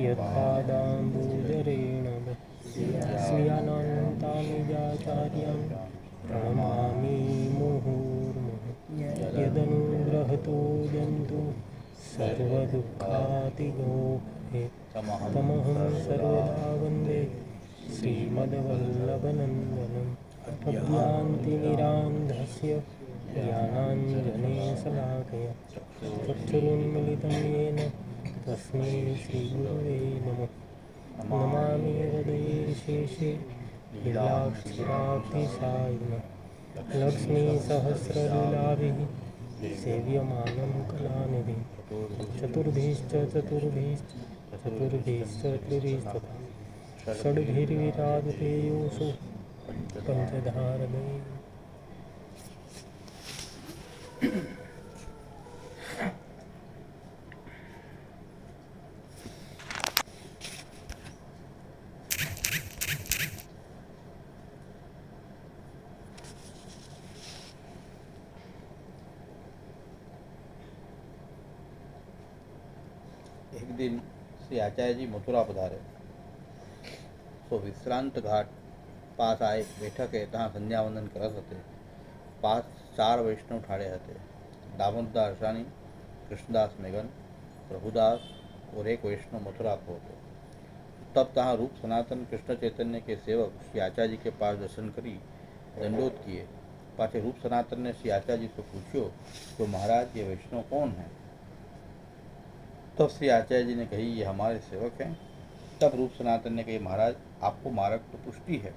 यत्पादाम्बुजरेण स्वीयानन्तानिजाचार्यं प्रणमामि मुहुर्मुहुः यदनुग्रहतो जन्तु सर्वदुःखातिगो भवेत् तमहं सर्वदा वन्दे श्रीमद्वल्लभनन्दनम् अज्ञानतिमिरान्धस्य ज्ञानाञ्जनेशलाकया चक्षुरुन्मिलितं येन तस्मै श्रीगुरवे नमः। नमामि हृदये शेषे लीलाक्षराब्धिसायिनं लक्ष्मीसहस्रलीलाभिः सेव्यमानं कलानिधिं चतुर्भिश्च चतुर्भिस्तथा षड्भिर्विराजते योऽसौ पंचधारदे। एक दिन श्री आचार्य जी मथुरा पधारे तो विश्रांत घाट पास आए बैठक है तहाँ संध्यावंदन करत हते। पास 4 वैष्णव ठाड़े हते। दामोदर हर्षाणी, कृष्णदास मेघन, प्रभुदास और एक वैष्णव मथुरा को હતો। तब तहाँ रूप सनातन कृष्ण चैतन्य के सेवक श्री आचार्य जी के पास दर्शन करी दंडोत किए। पाछे रूप सनातन ने श्री आचार्य जी से पूछ्यो तो महाराज ये वैष्णव कौन है। तब श्री आचार्य जी ने कही ये हमारे सेवक हैं। तब रूप सनातन ने कही महाराज आपको मार्ग तो पुष्टि है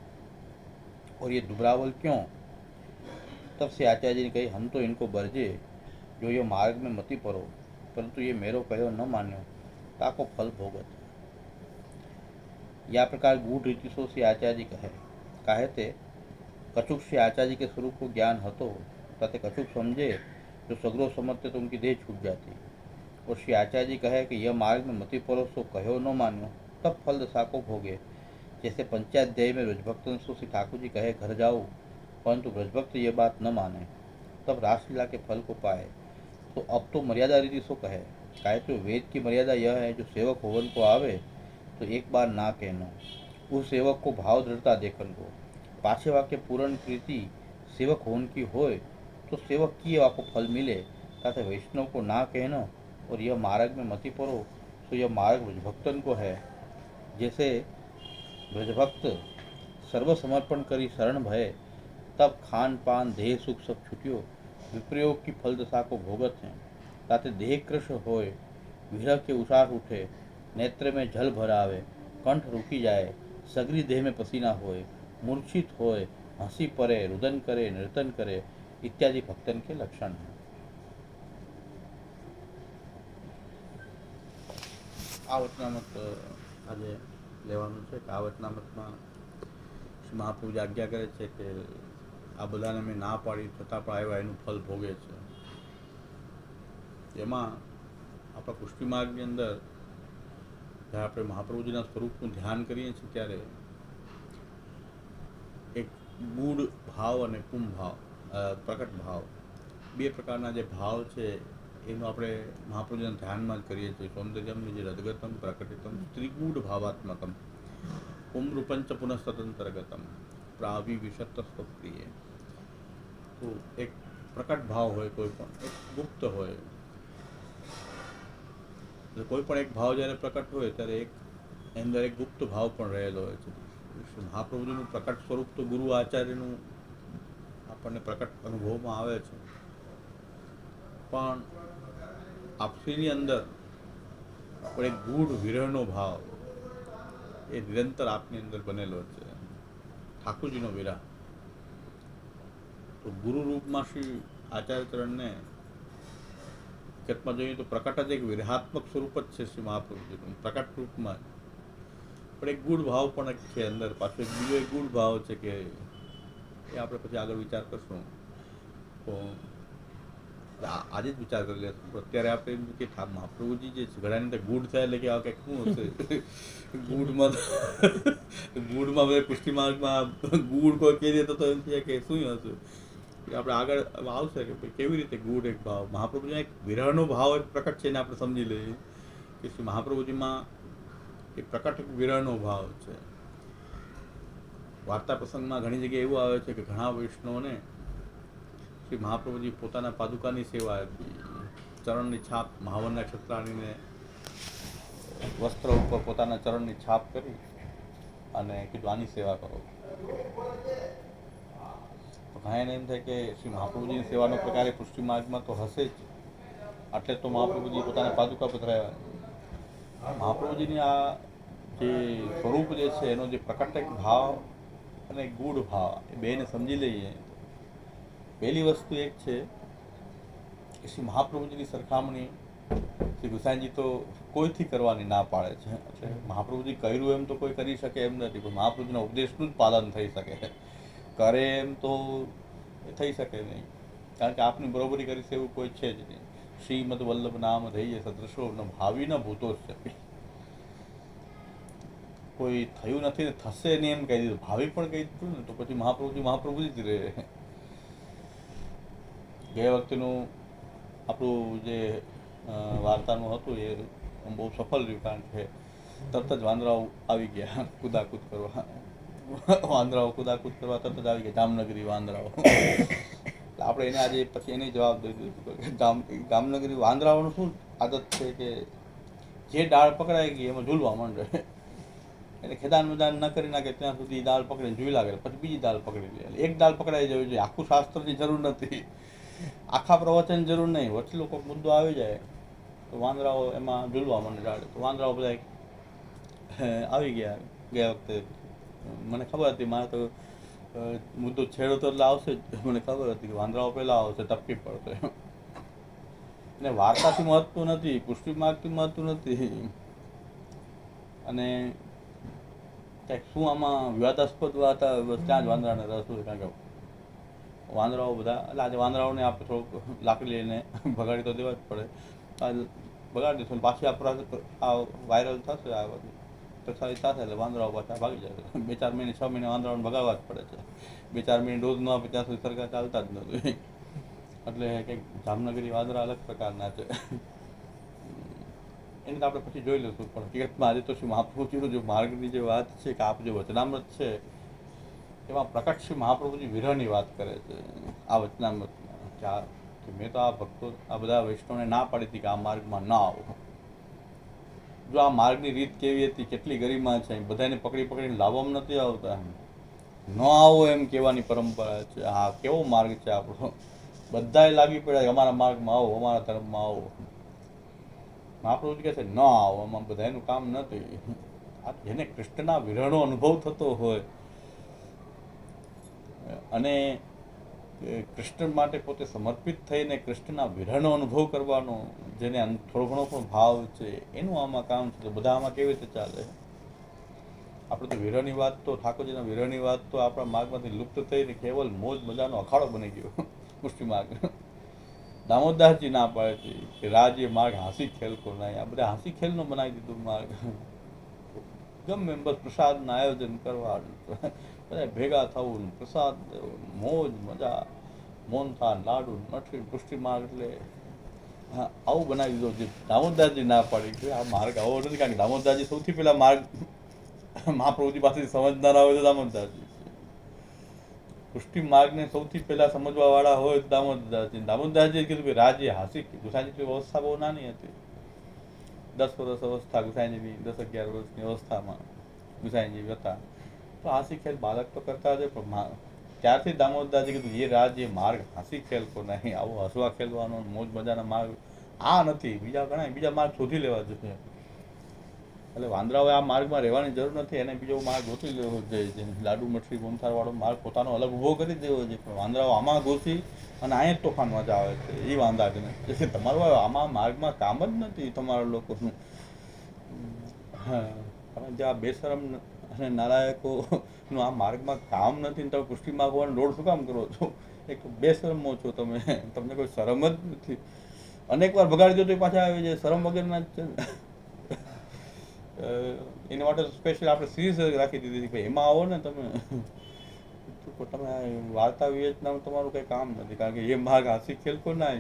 और ये दुबरावल क्यों। तब श्री आचार्य जी ने कही हम तो इनको बरजे जो ये मार्ग में मती पड़ो परंतु ये मेरो कहो न मान्यो ताको फल भोगत। या प्रकार गूढ़ रीति सो श्री आचार्य जी कहे थे कछुक श्री आचार्य जी के स्वरूप को ज्ञान हतो ताते कछुक समझे जो सगरो समझते तो उनकी देह छूट जाती। और श्री आचार्य जी कहे कि यह मार्ग में मति परो सो कहो न मान्यो तब फल दशा को भोगे। जैसे पंचाध्याय में ब्रजभक्तन सो श्री ठाकुर जी कहे घर जाओ परंतु ब्रजभक्त ये बात न माने तब रासलीला के फल को पाए। तो अब तो मर्यादा रीति सो कहे तो वेद की मर्यादा यह है जो सेवक होवन को आवे तो एक बार ना कहनो उस सेवक को भाव दृढ़ता देखन को। पाछे वाक्य पूर्ण प्रीति सेवक होवन की होए तो सेवक की वाको फल मिले ताते वैष्णव को ना कहनो और यह मार्ग में मति पड़ो तो यह मार्ग ब्रजभक्तन को है। जैसे ब्रजभक्त सर्वसमर्पण करी शरण भय तब खान पान देह सुख सब छुटियो विप्रयोग की फल दशा को भोगत हैं। ताते देह कृष्ण होए विरह के उषार उठे नेत्र में जल भर आवे कंठ रुकी जाए सगरी देह में पसीना होए मूर्छित होए हंसी परे रुदन करे नर्तन करे इत्यादि भक्तन के लक्षण हैं। आ वचनामृत आज लेવાનું છે કે આ વચનામૃતમાં શ્રી મહાપ્રભુજી આજ્ઞા કરે છે કે આ બધાને મેં ના પાડી છતાં પણ આવ્યા એનું ફલ ભોગે છે। એમાં આપણા પુષ્ટિ માર્ગની અંદર જ્યારે આપણે મહાપ્રભુજીના સ્વરૂપનું ધ્યાન કરીએ છીએ ત્યારે એક ગૂઢ ભાવ અને કુંભ ભાવ પ્રકટ ભાવ બે પ્રકારના જે ભાવ છે એનું આપણે મહાપ્રભુજીના ધ્યાનમાં જ કરીએ છીએ। સૌંદર્યમ જે રદગતમ પ્રકટિતમ ત્રિગૂઢ ભાવાત્મકમ પુમરૂપંચ પુનઃસ્વતંત્રગતમ પ્રાવિવિશત સ્વપ્રિય। તો એક પ્રકટ ભાવ હોય કોઈ પણ એક ગુપ્ત હોય કોઈ પણ એક ભાવ જ્યારે પ્રકટ હોય ત્યારે એક અંદર એક ગુપ્ત ભાવ પણ રહેલો હોય છે। મહાપ્રભુજીનું પ્રકટ સ્વરૂપ તો ગુરુ આચાર્યનું આપણને પ્રકટ અનુભવમાં આવે છે પણ આપસીની અંદર પણ એક ગૂઢ વિરહનો ભાવ એ નિરંતર આપની અંદર બનેલો છે। ઠાકુરજીનો વિરહ તો ગુરુ રૂપમાં શ્રી આચાર્ય ચરણને હકીકતમાં જોઈએ તો પ્રકટ જ એક વિરહાત્મક સ્વરૂપ જ છે શ્રી મહાપ્રભુજીનું પ્રકટ રૂપમાં પણ એક ગૂઢ ભાવ પણ એક છે અંદર પાછો એક બીજો એક ગૂઢ ભાવ છે કે એ આપણે પછી આગળ વિચાર કરશું તો આજે જ વિચાર કરી લેશું। અત્યારે આપણે એમ કે મહાપ્રભુજી જે ઘડાની અંદર ગૂઢ થાય એટલે કે આ કંઈક શું હશે ગૂઢમાં બધા પુષ્ટિ માર્ગમાં ગૂઢ કોઈ કહી દે તો એમ છે કે શું હશે આપણે આગળ આવશે કે કેવી રીતે ગૂઢ એક ભાવ મહાપ્રભુજીના એક વિરહનો ભાવ એક પ્રકટ છે એને આપણે સમજી લઈએ કે શ્રી મહાપ્રભુજીમાં એ પ્રકટ વિરહનો ભાવ છે. વાર્તા પ્રસંગમાં ઘણી જગ્યાએ એવું આવે છે કે ઘણા વૈષ્ણવોને શ્રી મહાપ્રભુજી પોતાના પાદુકાની સેવા આપી, ચરણની છાપ મહાવરના ક્ષત્રાણીને વસ્ત્ર ઉપર પોતાના ચરણની છાપ કરી અને કીધું આની સેવા કરો. તો ઘણા એમ થાય કે શ્રી મહાપ્રભુજીની સેવાનો પ્રકાર એ પુષ્ટિ માર્ગમાં તો હશે જ, એટલે તો મહાપ્રભુજી પોતાના પાદુકા પધરાવ્યા. મહાપ્રભુજીની આ જે સ્વરૂપ જે છે એનો જે પ્રકટ એક ભાવ અને ગૂઢ ભાવ એ બેને સમજી લઈએ. પહેલી વસ્તુ એક છે કે શ્રી મહાપ્રભુજીની સરખામણી શ્રી ગુસાઈજી તો કોઈથી કરવાની ના પાડે છે. એટલે મહાપ્રભુજી કર્યું એમ તો કોઈ કરી શકે એમ નથી, પણ મહાપ્રભુજીના ઉપદેશનું જ પાલન થઈ શકે, કરે એમ તો એ થઈ શકે નહીં, કારણ કે આપની બરોબરી કરીશ એવું કોઈ છે જ નહીં. શ્રીમદ વલ્લભ નામ રહીએ સદૃશો ન ભાવિ ન ભૂતો છે. કોઈ થયું નથી ને થશે નહીં એમ કહી દીધું, ભાવિ પણ કહી દીધું ને તો પછી મહાપ્રભુજી જ રહે. ગયા વખતેનું આપણું જે વાર્તાનું હતું એ બહુ સફળ રહ્યું, કારણ કે તરત જ વાંદરાઓ આવી ગયા કુદાકૂદ કરવા. વાંદરાઓ કુદાકૂદ કરવા તરત જ આવી ગયા, જામનગરી વાંદરાઓ. આપણે એને આજે પછી એને જવાબ દઈ દીધું કે જામનગરી વાંદરાઓનું શું આદત છે કે જે ડાળ પકડાઈ ગઈ એમાં ઝૂલવા માંડે, એટલે ખેદાન મેદાન ન કરી નાખે ત્યાં સુધી દાળ પકડીને ઝૂલી લાગે, પછી બીજી દાળ પકડી લે. એક દાળ પકડાઈ જવી જોઈએ, આખું શાસ્ત્રની જરૂર નથી, આખા પ્રવચન જરૂર નહીં, વચ્ચે કોઈ મુદ્દો આવી જાય તો વાંદરાઓ એમાં ઝૂલવા માંડે ડાળે. તો વાંદરાઓ બધા આવી ગયા. ગયા વખતે મને ખબર હતી, મારે તો મુદ્દો છેડો તો એટલે આવશે જ, મને ખબર હતી કે વાંદરાઓ પહેલાં આવશે, ટપકી પડશે. અને વાર્તાથી મહત્વ નથી, પુષ્ટિ માર્ગથી મહત્વ નથી, અને કંઈક શું આમાં વિવાદાસ્પદ વાત બસ ત્યાં જ વાંદરાને રસ હોય, કારણ કે વાંદરાઓ બધા એટલે આજે વાંદરાઓને આપણે થોડુંક લાકડી લઈને ભગાડી તો દેવા જ પડે, બગાડી દઈશું પાછી આ વાયરલ થશે, આ પ્રસારિત થશે એટલે વાંદરાઓ પાછા ભાગી જાય. 2-4 મહિને 6 મહિને વાંદરાઓને ભગાવવા જ પડે છે. 2-4 મહિને ડોઝ ન આપે ત્યાં સુધી સરકાર ચાલતા જ નથી. એટલે કંઈક જામનગરી વાંદરા અલગ પ્રકારના છે, એને તો આપણે પછી જોઈ લઈશું. પણ હકીકતમાં આજે તો શ્રી મહાપ્રભુજીનું જે માર્ગની જે વાત છે કે આપ જે વચનામૃત છે એમાં પ્રકટ શ્રી મહાપ્રભુજી વિરહની વાત કરે છે આ વચનામૃતમાં. કે મેં તો આ ભક્તો આ બધા વૈષ્ણવને ના પાડી હતી કે આ માર્ગમાં ના આવો. જો આ માર્ગની રીત કેવી હતી, કેટલી ગરિમા છે, બધાને પકડી પકડીને લાવવામાં નથી આવતા, ન આવો એમ કહેવાની પરંપરા છે. હા, કેવો માર્ગ છે આપણો, બધાએ લાગી પડ્યા કે અમારા માર્ગમાં આવો, અમારા ધર્મમાં આવો. મહાપ્રભુજી કહે છે ન આવો, આમાં બધાનું કામ નથી. આ જેને કૃષ્ણના વિરહનો અનુભવ થતો હોય અને કૃષ્ણ માટે પોતે સમર્પિત થઈને કૃષ્ણના વિરહનો અનુભવ કરવાનો જેને થોડો ઘણો પણ ભાવ છે, એનું આમાં કામ છે. તો બધા આમાં કેવી રીતે ચાલે? આપણે તો વિરહની વાત તો ઠાકોરજીના વિરહની વાત તો આપણા માર્ગમાંથી લુપ્ત થઈને કેવલ મોજ મજાનો અખાડો બની ગયો મુષ્ટિ માર્ગ. દામોદરજી ના પાડે છે કે રાજ્ય માર્ગ હાંસી ખેલ કો નહીં, આ બધા હાંસી ખેલનો બનાવી દીધું માર્ગ. ગમે એમ બસ પ્રસાદના આયોજન કરવાનું, બધા ભેગા થવું, પ્રસાદ મોજ મજા, મોનથાન લાડુ મઠરી પુષ્ટિ માર્ગ, એટલે હા આવું બનાવી દીધો. જે દામોદરજી ના પાડી કે આ માર્ગ આવો નથી, કારણ કે દામોદરજી સૌથી પહેલા માર્ગ મહાપ્રભુજી પાસેથી સમજનારા હોય તો દામોદરજી. પુષ્ટિ માર્ગને સૌથી પહેલા સમજવા વાળા હોય તો દામોદરજી. દામોદરજીએ કીધું કે રાજ્ય હાંસી. ગુસાઈજીની અવસ્થા બહુ નાની હતી, 10 વર્ષ અવસ્થા ગુસાઈજીની, 10-11 વર્ષની અવસ્થામાં ગુસાઈજી હતા. તો હાંસી ખેલ બાળક તો કરતા જ, પણ ત્યારથી દામોદરજી કીધું એ રાજ્ય માર્ગ હાંસી ખેલ કો નહીં, આવો હસવા ખેલવાનો મોજ મજાના માર્ગ આ નથી, બીજા ઘણા બીજા માર્ગ શોધી લેવા જોઈએ. એટલે વાંદરાઓએ આ માર્ગમાં રહેવાની જરૂર નથી, એને બીજો માર્ગ ગોતી લેવો જોઈએ. લાડુ મઠરી મોનથાર વાળો માર્ગ પોતાનો અલગ ઊભો કરી દેવો જોઈએ, પણ વાંદરાઓ આમાં ઘૂસી અને અહીંયા જ તોફાન મચાવે છે. એ વાંદાને એટલે તમારું આમાં માર્ગમાં કામ જ નથી તમારા લોકોનું. હા, તમે જ્યાં બેશરમ અને નાલાયકોનું આ માર્ગમાં કામ નથી ને તમે પુષ્ટિ માર્ગ હોવાનો દોડ શું કામ કરો છો? એક બેશરમો છો તમે, તમને કોઈ શરમ જ નથી. અનેક વાર ભગાડી દો તો પાછા આવી જાય, શરમ વગરના જ છે ને. એના માટે સ્પેશિયલ આપણે સિરીઝ રાખી દીધી કે એમાં આવો ને તમે. તમે વાર્તા વિવેચના તમારું કંઈ કામ નથી, કારણ કે એ માર્ગ હાંસી ખેલ કો ના.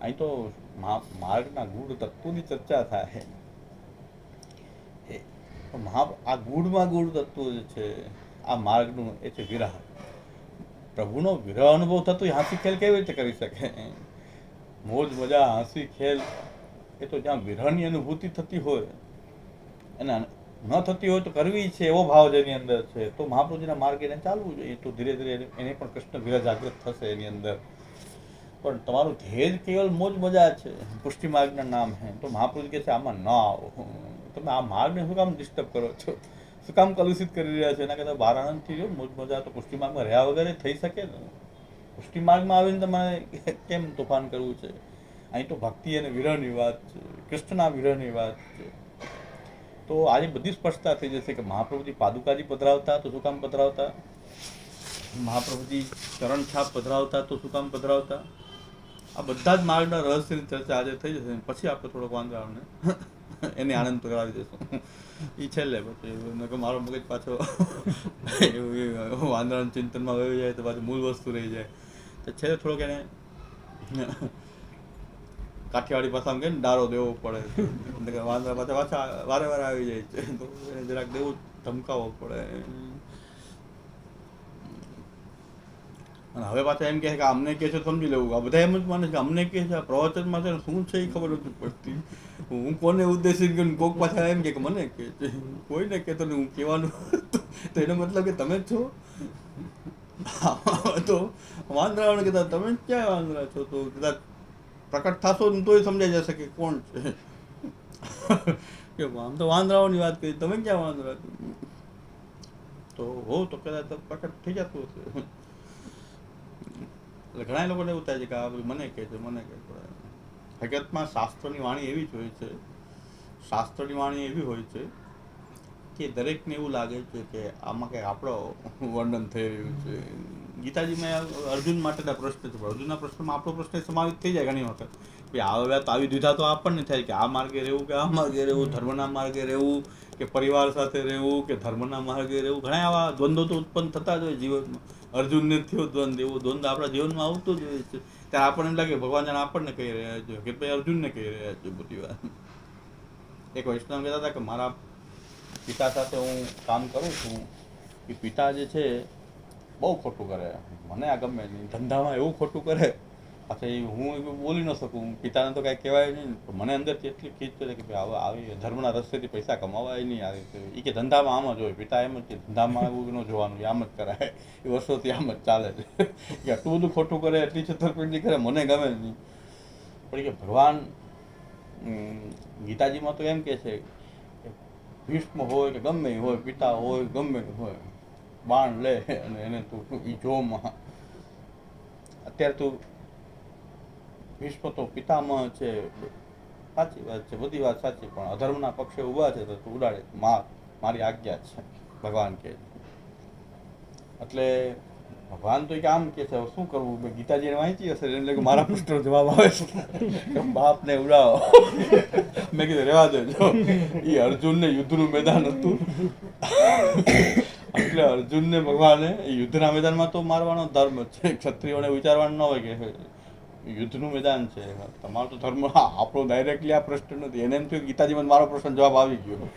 અહીં તો માર્ગના ગૂઢ તત્વોની ચર્ચા થાય. એ આ ગૂઢમાં ગૂઢ તત્વ જે છે આ માર્ગનું એ છે વિરહ. પ્રભુનો વિરહ અનુભવ થતો હોય હાંસી ખેલ કેવી રીતે કરી શકે? મોજ મજા હાંસી ખેલ એ તો જ્યાં વિરહની અનુભૂતિ થતી હોય અને ન થતી હોય તો કરવી છે એવો ભાવ જેની અંદર છે તો મહાપ્રભુજીના માર્ગે એને ચાલવું જોઈએ. તો ધીરે ધીરે એને પણ કૃષ્ણ વિરહ જાગૃત થશે એની અંદર. પણ તમારું ધ્યેય કેવલ મોજ મજા છે, પુષ્ટિ માર્ગના નામ હે, તો મહાપ્રભુ કહે છે આમાં ન આવો. તમે આ માર્ગને શું કામ ડિસ્ટર્બ કરો છો? શું કામ કલુષિત કરી રહ્યા છો? એના કરતાં બહાર આનંદથી રહ્યો. મોજ મજા તો પુષ્ટિ માર્ગમાં રહ્યા વગર થઈ શકે ને. પુષ્ટિ માર્ગમાં આવીને તમારે કેમ તોફાન કરવું છે? અહીં તો ભક્તિ અને વિરહની વાત છે, કૃષ્ણના વિરહની વાત છે. તો આજે બધી સ્પષ્ટતા થઈ જશે કે મહાપ્રભુજી પાદુકાજી પધરાવતા તો શું કામ પધરાવતા, મહાપ્રભુજી ચરણ છાપ પધરાવતા તો શું કામ પધરાવતા. આ બધા જ માર્ગના રહસ્યની ચર્ચા આજે થઈ જશે. પછી આપણે થોડોક વાંદરાને એને આનંદ કરાવી દઈશું એ છેલ્લે. પછી મારો મગજ પાછો એવું વાંદરાના ચિંતનમાં વહી જાય તો પાછું મૂળ વસ્તુ રહી જાય. તો છેલ્લે થોડોક એને કાઠિયાવાડી ભાષામાં કે ને ડારો દેવો પડે. વાંદરા પાછા વારે વારે આવી જાય છે તો એને જરાક દેવું ધમકાવવો પડે. અને હવે પાછા એમ કહે કે અમને કહે છે સમજી લેવું. આ બધા એમ જ માને છે અમને કહે છે. આ પ્રવચનમાં છે શું છે એ ખબર નથી પડતી. હું કોને ઉદ્દેશિત કોક પાછા એમ કે મને કહે છે, કોઈને કહેતો નહીં. હું કહેવાનું તો એનો મતલબ કે તમે જ છો. તો વાંદરાઓને કહેતા તમે ક્યાં વાંદરા છો? તો કદાચ પ્રકટ થશો ને તોય સમજાઈ જશે કે કોણ છે. કે આમ તો વાંદરાઓની વાત કરી, તમે ક્યાં વાંદરા છો? તો હો તો કદાચ પ્રકટ થઈ જતું હશે. એટલે ઘણા લોકોને એવું થાય છે કે આ બધું મને કહે છે, મને કહે છે. હકીકતમાં શાસ્ત્રની વાણી એવી જ હોય છે, શાસ્ત્રની વાણી એવી હોય છે કે દરેકને એવું લાગે છે કે આમાં કંઈક આપણો વર્ણન થઈ રહ્યું છે. ગીતાજીમાં અર્જુન માટેના પ્રશ્ન છે, પણ અર્જુનના પ્રશ્નમાં આપણો પ્રશ્ન સમાવિત થઈ જાય ઘણી વખત. ભાઈ આ વાત આવી દીધા તો આપણને થાય કે આ માર્ગે રહેવું કે આ માર્ગે રહેવું, ધર્મના માર્ગે રહેવું કે પરિવાર સાથે રહેવું કે ધર્મના માર્ગે રહેવું. ઘણા આવા દ્વંદ્વો તો ઉત્પન્ન થતા જ હોય જીવનમાં. અર્જુનને થયો દ્વંદ, એવો દ્વંદ આપણા જીવનમાં આવતો જ હોય છે. ત્યારે આપણને એમ લાગે ભગવાન જાણે આપણને કહી રહ્યા છે કે ભાઈ અર્જુનને કહી રહ્યા છે બધી વાત. એક વૈષ્ણવ કહેતા હતા કે મારા પિતા સાથે હું કામ કરું છું, એ પિતા જે છે બહુ ખોટું કરે, મને આ ગમે નહીં. ધંધામાં એવું ખોટું કરે પાછા હું બોલી ન શકું. પિતાને તો કાંઈ કહેવાય નહીં. પણ મને અંદરથી એટલી ખીચ છે કે ભાઈ હવે આવી ધર્મના રસ્તેથી પૈસા કમાવાય નહીં. આ રીતે એ કે ધંધામાં આમ જ હોય. પિતા એમ જ કે ધંધામાં એવું ન જોવાનું, આમ જ કરાય. એ વર્ષોથી આમ જ ચાલે છે કે આટલું બધું ખોટું કરે, એટલી છેતરપિંડી કરે, મને ગમે નહીં. પણ કે ભગવાન ગીતાજીમાં તો એમ કહે છે ભીષ્મ હોય કે ગમે હોય, પિતા હોય ગમે હોય, બાણ લે અને એને તું એ જોમાં. અત્યારે તું ભીષ્મ તો પિતામહ છે, સાચી વાત છે, બધી વાત સાચી, પણ અધર્મના પક્ષે ઊભા છે તો તું ઉડાડે, મારી આજ્ઞા છે ભગવાન કહે. એટલે ભગવાન તો આમ કે છે શું કરવું. મેં ગીતાજીને વાંચી હશે એટલે કે મારા પ્રશ્નનો જવાબ આવે છે બાપને ઉડાવો. મેં કીધું રહેવા દેજો. એ અર્જુનને યુદ્ધનું મેદાન હતું એટલે અર્જુનને ભગવાને યુદ્ધના મેદાનમાં તો મારવાનો ધર્મ છે. ક્ષત્રિયોને વિચારવાનું ન હોય કે યુદ્ધનું મેદાન છે, તમારો તો ધર્મ. આપણો ડાયરેક્ટલી આ પ્રશ્ન નથી. એને એમ થયું ગીતાજીમાં મારો પ્રશ્ન જવાબ આવી ગયો.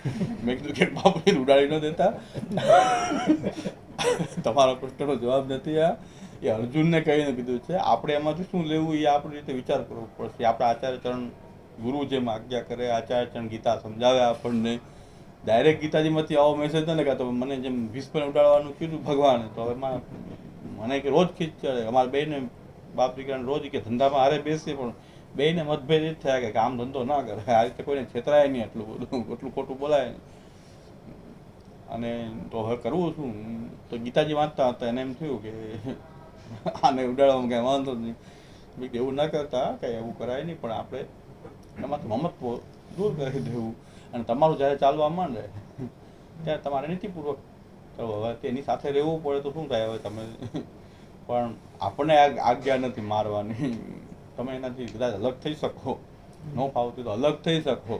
મેં કીધું કે બાપુને ઉડાડી ન દેતા, તમારા પ્રશ્નનો જવાબ નથી આ. એ અર્જુનને કહીને કીધું છે. આપણે એમાંથી શું લેવું એ આપણી રીતે વિચાર કરવો પડશે. આપણા આચાર્ય ચરણ ગુરુ જેમ આજ્ઞા કરે, આચાર્ય ચરણ ગીતા સમજાવે આપણને. ડાયરેક્ટ ગીતાજીમાંથી આવો મેસેજ ન લખા તો મને જેમ ભીષ્મને ઉડાડવાનું કીધું ભગવાને, તો હવે મને કે રોજ ખીચ ચડે. અમારે બેને બાપ દીકરાને રોજ કે ધંધામાં હારે બેસીએ પણ બેને મતભેદ જ થયા કે આમ ધંધો ના કરે, આ રીતે કોઈને છેતરાય નહીં, એટલું બધું એટલું ખોટું બોલાય નહીં. અને તો હવે કરવું શું? તો ગીતાજી વાંચતા હતા, એને એમ થયું કે આને ઉડાડવામાં કાંઈ વાંધો નહીં. એવું ના કરતા, કાંઈ એવું કરાય નહીં, પણ આપણે એમાંથી મમત્વ દૂર કરી દેવું. અને તમારું જ્યારે ચાલવા માંડે ત્યારે તમારે નીતિપૂર્વક કરવો. હવે તેની સાથે રહેવું પડે તો શું થાય? હવે તમે પણ આપણને આજ્ઞા નથી મારવાની. તમે એનાથી કદાચ અલગ થઈ શકો, ન ફાવતું તો અલગ થઈ શકો,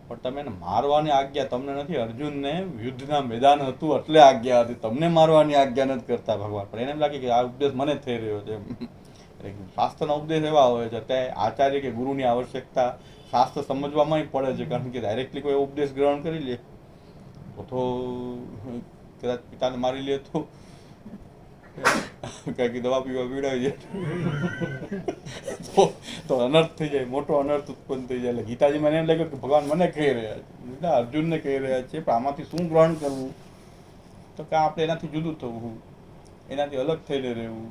પણ તમે એને મારવાની આજ્ઞા તમને નથી. અર્જુનને યુદ્ધના મેદાન હતું એટલે આજ્ઞા હતી, તમને મારવાની આજ્ઞા નથી કરતા ભગવાન. પણ એને એમ લાગે કે આ ઉપદેશ મને થઈ રહ્યો છે. શાસ્ત્રના ઉપદેશ એવા હોય છે, ત્યાં આચાર્ય કે ગુરુની આવશ્યકતા શાસ્ત્ર સમજવામાં પડે છે, કારણ કે ડાયરેક્ટલી કોઈ ઉપદેશ ગ્રહણ કરી લે તો કદાચ પિતાને મારી લે તો કંઈક દવા પીવા પીવડાવી જાય તો અનર્થ થઈ જાય, મોટો અનર્થ ઉત્પન્ન થઈ જાય. એટલે ગીતાજીમાં એમ લાગ્યું કે ભગવાન મને કહી રહ્યા છે, અર્જુનને કહી રહ્યા છે, પણ આમાંથી શું ગ્રહણ કરવું? તો કે આપણે એનાથી જુદું થવું, એનાથી અલગ થઈને રહેવું,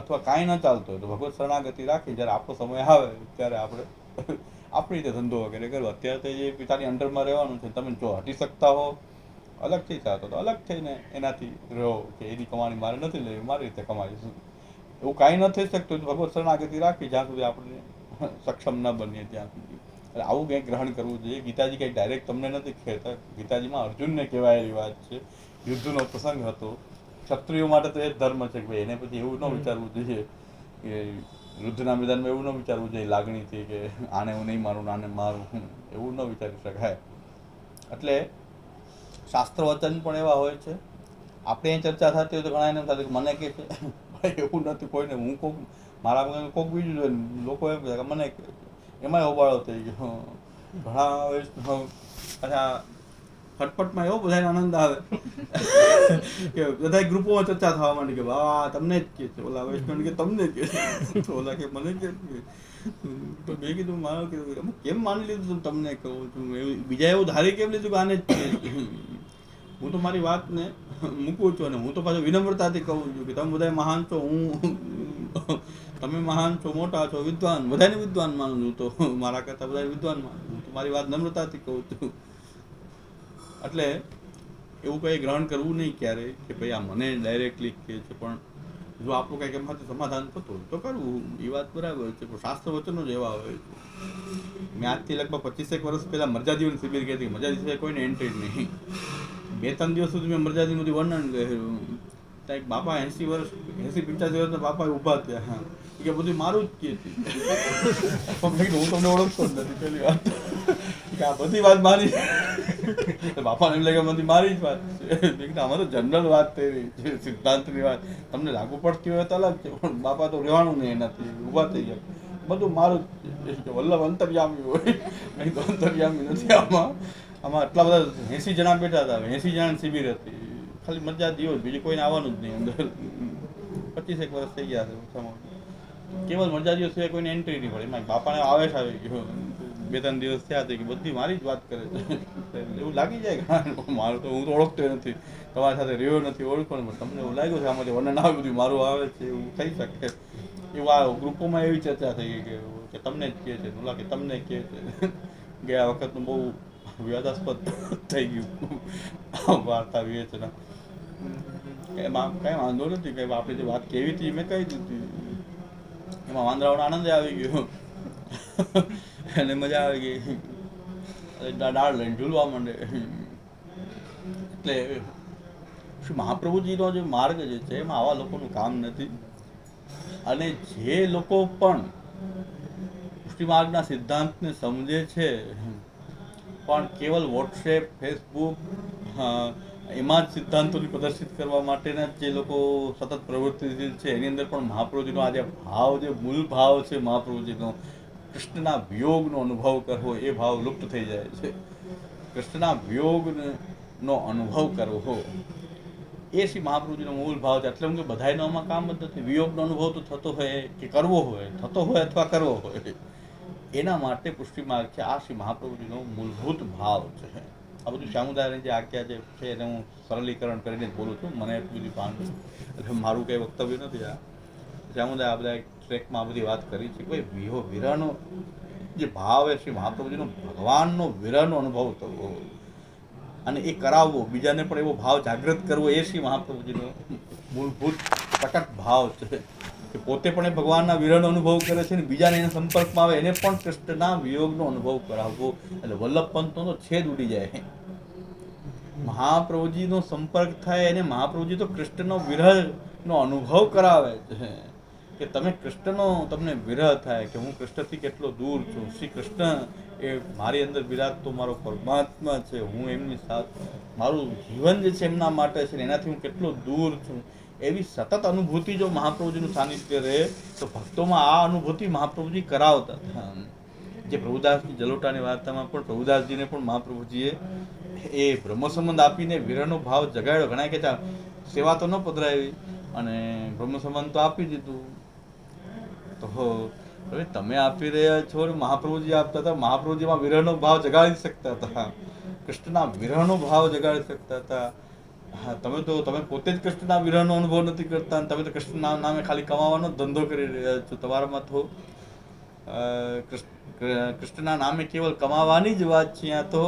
અથવા કાંઈ ન ચાલતો હોય તો ભગવત શરણાગતિ રાખી જ્યારે આપણો સમય આવે ત્યારે આપણે આપણી રીતે ધંધો વગેરે કરવો. અત્યારે તો જે પિતાની અંડરમાં રહેવાનું છે, તમે જો હટી શકતા હો અલગથી ચાહતો તો અલગ થઈને એનાથી રહો કે એની કમાણી મારે નથી લેવી, મારી રીતે કમાઈશું. એવું કાંઈ ન થઈ શકતું તો ભગવત શરણાગતિ રાખી જ્યાં સુધી આપણે સક્ષમ ન બનીએ ત્યાં સુધી. એટલે આવું કંઈક ગ્રહણ કરવું જોઈએ. ગીતાજી કંઈક ડાયરેક્ટ તમને નથી કહેતા, ગીતાજીમાં અર્જુનને કહેવાયેલી વાત છે. યુદ્ધનો પ્રસંગ હતો, ક્ષત્રિયો માટે તો એ જ ધર્મ છે કે ભાઈ એને પછી એવું ન વિચારવું જોઈએ કે યુદ્ધના મેદાનમાં એવું ન વિચારવું જોઈએ લાગણીથી કે આને હું નહીં મારું, આને મારું, એવું ન વિચારી શકાય. એટલે શાસ્ત્ર વચન પણ એવા હોય છે. આપણે અહીં ચર્ચા થતી હોય તો ઘણા એમ થતું કે મને કહે છે, ભાઈ એવું નથી કોઈને, હું કોક મારા મગજ કોક બીજું જોઈએ, લોકો એમ કહે કે મને કહે છે, એમાંય હોબાળો થઈ ગયો. ઘણા પાછા ફટફટમાં એવો બધાને આનંદ આવે કે બધા ગ્રુપોમાં ચર્ચા થવા માંડી કે વાહ તમને જ કહે છે, ઓલા વૈષ્ણવ કે તમને કહે છે, ઓલા કે મને કે તો મેં કીધું મારો કીધું કેમ માની લીધું તમને કહું છું, બીજા એવું ધારી કેમ લીધું કે આને જ કહે છે? હું તો મારી વાતને મૂકું છું અને હું તો પાછું વિનમ્રતાથી કહું છું કે તમે બધા મહાન છો, હું તમે મહાન છો, મોટા છો, વિદ્વાન, બધાને વિદ્વાન માનું છું, તો મારા કરતાં બધા વિદ્વાન માનું છું, તો મારી વાત નમ્રતાથી કહું છું. એટલે એવું કંઈ ગ્રહણ કરવું નહીં ક્યારેય કે ભાઈ આ મને ડાયરેક્ટલી કહે છે, પણ જો આપણું કંઈક એમાંથી સમાધાન થતું હોય તો કરવું, એ વાત બરાબર છે. પણ શાસ્ત્ર વચનો જ એવા હોય છે. મેં આજથી લગભગ 25 વર્ષ પહેલાં મરજાજીવન શિબિર કહેતી, મરજાજી સિવાય કોઈને એન્ટ્રી નહીં. 2-3 દિવસ સુધી મેં મરજાજીનું બધું વર્ણન કર્યું. ત્યાં એક બાપા 80 વર્ષ 80-85 વર્ષના બાપા ઊભા થયા કે બધું મારું જ કહે છે. હું તમને ઓળખતો જ નથી પહેલી વાત કે આ બધી વાત મારી. બાપાને એમ લાગે બધી મારી જ વાત છે. આમાં તો જનરલ વાત થઈ રહી છે, સિદ્ધાંતની વાત. તમને લાગુ પડતી હોય તો અલગ છે, પણ બાપા તો રહેવાનું નહીં એનાથી, ઊભા થઈ ગયા. બધું મારું જ છે. વલ્લભ અંતર્યામી હોય, નહીં તો અંતર્યામી નથી. આમાં આટલા બધા 80 જણા બેઠા હતા, 80 જણાની શિબિર હતી, ખાલી મજા દિવસ, બીજું કોઈને આવવાનું જ નહીં અંદર. 25 વર્ષ થઈ ગયા છે ઓછામાં. કેવલ મજા દિવસ સિવાય કોઈને એન્ટ્રી નહીં પડે. એમાં બાપાને આવેશ આવી ગયો. 2-3 દિવસ થયા હતા કે બધી મારી જ વાત કરે છે. એવું લાગી જાય કે મારું તો હું તો ઓળખતો નથી, તમારી સાથે રહ્યો નથી, ઓળખો ને, તમને એવું લાગ્યું છે આમાંથી વર્ણન આવે બધું મારું આવે છે, એવું થઈ શકે. એવું આ ગ્રુપોમાં એવી ચર્ચા થઈ ગઈ કે તમને જ કહે છે, ઓલા કે તમને કહે છે. ગયા વખતનું બહુ વિવાદાસ્પદ થઈ ગયું વાર્તા વિવેચના. એમાં કાંઈ વાંધો નથી કે આપણે જે વાત કેવી હતી મેં કહી દીધી. એમાં વાંદરાઓનો આનંદ આવી ગયો અને મજા આવી ગઈ, ડાળ લઈને ઝૂલવા માંડે. એટલે શ્રી મહાપ્રભુજીનો જે માર્ગ જે છે એમાં આવા લોકોનું કામ નથી. અને જે લોકો પણ પુષ્ટિ માર્ગના સિદ્ધાંતને સમજે છે પણ કેવલ વોટ્સએપ, ફેસબુક એમાં જ સિદ્ધાંતોને પ્રદર્શિત કરવા માટેના જે લોકો સતત પ્રવૃત્તિશીલ છે, એની અંદર પણ મહાપ્રભુજીનો આ જે ભાવ, જે મૂળ ભાવ છે મહાપ્રભુજીનો, કૃષ્ણના વિયોગનો અનુભવ કરવો, એ ભાવ લુપ્ત થઈ જાય છે. કૃષ્ણના વિયોગનો અનુભવ કરવો એ શ્રી મહાપ્રભુજીનો મૂળ ભાવ છે. એટલે હું કે બધાયનો આમાં કામ જ નથી. વિયોગનો અનુભવ તો થતો હોય કે કરવો હોય, થતો હોય અથવા કરવો હોય, એના માટે પુષ્ટિ માર્ગ છે. આ શ્રી મહાપ્રભુજીનો મૂળભૂત ભાવ છે. આ બધું શ્યામુદાયની જે આજ્ઞા જે છે એને હું સરળીકરણ કરીને જ બોલું છું, મને એટલું બધું ભાન નથી, એટલે મારું કંઈ વક્તવ્ય નથી. આ શ્યામુદાય આ બધા ટ્રેકમાં આ બધી વાત કરી છે કે ભાઈ વિરહનો જે ભાવ એ શ્રી મહાપ્રભુજીનો ભગવાનનો વિરહનો અનુભવ થવો અને એ કરાવવો, બીજાને પણ એવો ભાવ જાગૃત કરવો, એ શ્રી મહાપ્રભુજીનો મૂળભૂત પ્રકટ ભાવ છે કે પોતે પણ એ ભગવાનના વિરહનો અનુભવ કરે છે અને બીજાને એના સંપર્કમાં આવે એને પણ કૃષ્ણના વિયોગનો અનુભવ કરાવવો. એટલે વલ્લભ પંથનો તો છેદ ઉડી જાય. મહાપ્રભુજીનો સંપર્ક થાય અને મહાપ્રભુજી તો કૃષ્ણનો વિરહનો અનુભવ કરાવે છે કે તમે કૃષ્ણનો તમને વિરહ થાય કે હું કૃષ્ણથી કેટલો દૂર છું. શ્રી કૃષ્ણ એ મારી અંદર બિરાજતો મારો પરમાત્મા છે, હું એમની સાથે મારું જીવન જે છે એમના માટે છે ને એનાથી હું કેટલો દૂર છું. એવી સતત અનુભૂતિ જો મહાપ્રભુજીનું સાનિધ્ય રહે તો ભક્તોમાં આ અનુભૂતિ મહાપ્રભુજી કરાવતા હતા. જે પ્રભુદાસજી જલોટાની વાર્તામાં પણ પ્રભુદાસજીને પણ મહાપ્રભુજીએ એ બ્રહ્મ સંબંધ આપીને વિરહનો ભાવ જગાડ્યો. ઘણા કે સેવા તો ન પધરાવી અને બ્રહ્મ સંબંધ તો આપી દીધું. તો હવે તમે આપી રહ્યા છો, મહાપ્રભુજી આપતા હતા. મહાપ્રભુજીમાં વિરહનો ભાવ જગાડી શકતા હતા, કૃષ્ણના વિરહનો ભાવ જગાડી શકતા હતા. હા, તમે પોતે જ કૃષ્ણના વિરહનો અનુભવ નથી કરતા, અને તમે તો કૃષ્ણના નામે ખાલી કમાવાનો ધંધો કરી રહ્યા છો. તમારામાં તો કૃષ્ણના નામે કેવલ કમાવાની જ વાત છે. ત્યાં તો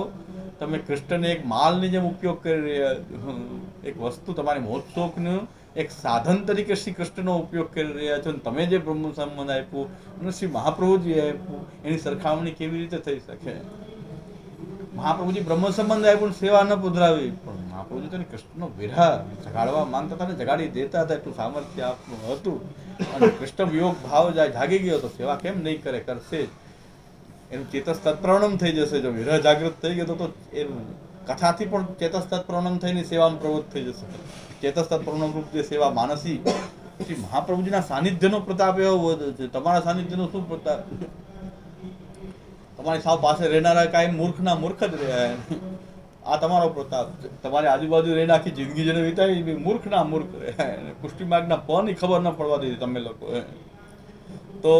તમે કૃષ્ણને એક માલની જેમ ઉપયોગ કરી રહ્યા છો, એક વસ્તુ તમારી મોજશોખનું એક સાધન તરીકે શ્રી કૃષ્ણનો ઉપયોગ કરી રહ્યા છો. તમે જે બ્રહ્મ સંબંધ આપ્યું અને શ્રી મહાપ્રભુજીએ આપ્યું, એની સરખામણી કેવી રીતે થઈ શકે? મહાપ્રભુજી બ્રહ્મ સંબંધ આપ્યું, સેવા ન પધરાવી, પણ મહાપ્રભુજી તો કૃષ્ણનો વિરહ જગાડવા માંગતા હતા ને, જગાડી દેતા હતા. એટલું સામર્થ્ય આપનું હતું. અને કૃષ્ણ વિયોગ ભાવ જાગી ગયો તો સેવા કેમ નહીં કરે? કરશે જ. એનું ચેતસ તત્પ્રવણમ થઈ જશે. જો વિરહ જાગૃત થઈ ગયો તો એનું કથાથી પણ ચેતસ તત્પ્રવણમ થઈને સેવામાં પ્રવૃત્ત થઈ જશે. ચેતસ તત્પ્રવણમ રૂપ જે સેવા માનસી, શ્રી મહાપ્રભુજીના સાનિધ્યનો પ્રતાપ એવો વધુ છે. તમારા સાનિધ્યનો શું પ્રતાપ? તમારી સાવ પાસે રહેનારા કાંઈ મૂર્ખના મૂર્ખ જ રહ્યા. આ તમારો પ્રતાપ છે. તમારી આજુબાજુ રહીને આખી જિંદગી જેને વિતાવી, મૂર્ખના મૂર્ખ રહ્યા. પુષ્ટિ માર્ગના પની ખબર ન પડવા દીધી તમે લોકો. તો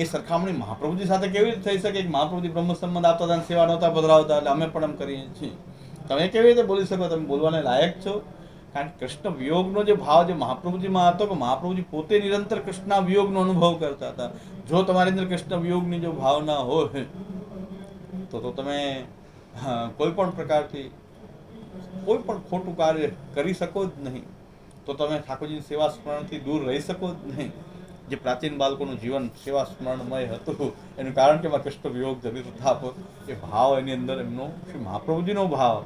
એ સરખામણી મહાપ્રભુજી સાથે કેવી રીતે થઈ શકે? મહાપ્રભુજી બ્રહ્મ સંબંધ આપતા હતા, સેવા નહોતા પધરાવતા, એટલે અમે પણ એમ કરીએ છીએ. તમે કેવી રીતે બોલી શકો? તમે બોલવાને લાયક છો? કારણ કે કૃષ્ણ વિયોગનો જે ભાવ જે મહાપ્રભુજીમાં હતો, કે મહાપ્રભુજી પોતે નિરંતર કૃષ્ણના વિયોગનો અનુભવ કરતા હતા. જો તમારી અંદર કૃષ્ણ વિયોગની જો ભાવના હોય તો તમે કોઈ પણ પ્રકારથી કોઈ પણ ખોટું કાર્ય કરી શકો જ નહીં. તો તમે ઠાકોરજીની સેવા સ્મરણથી દૂર રહી શકો જ નહીં. જે પ્રાચીન બાળકોનું જીવન સેવા સ્મરણમય હતું, એનું કારણ કે એમાં કૃષ્ણ વિયોગ જનિત થાપ, એ ભાવ એની અંદર એમનો શ્રી મહાપ્રભુજીનો ભાવ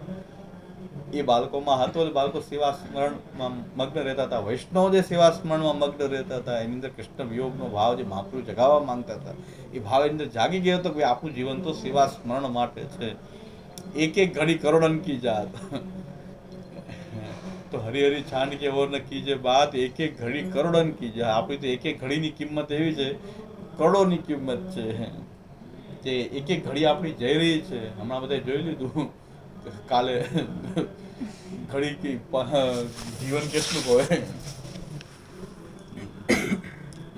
એ બાળકોમાં હતો. બાળકો સેવા સ્મરણમાં મગ્ન રહેતા હતા. વૈષ્ણવ જે સેવા સ્મરણમાં મગ્ન રહેતા હતા, એની અંદર કૃષ્ણ વિયોગનો ભાવ જે મહાપ્રભુ જગાવવા માંગતા હતા, એ ભાવ એની અંદર જાગી ગયો હતો કે આપણું જીવન તો સેવા સ્મરણ માટે છે. એક એક ઘડી કરોડન કી જાત, તો હરિહરિ છાંડ કે ઓર ન કીજે બાત, એક એક ઘડી કરોડન કી જાત. આપણી તો એક એક ઘડીની કિંમત એવી છે, કરોડોની કિંમત છે. તે એક એક ઘડી આપણી જઈ રહી છે. હમણાં બધા જોઈ લીધું કાલે ઘડી કી જીવન કેટલું હોય.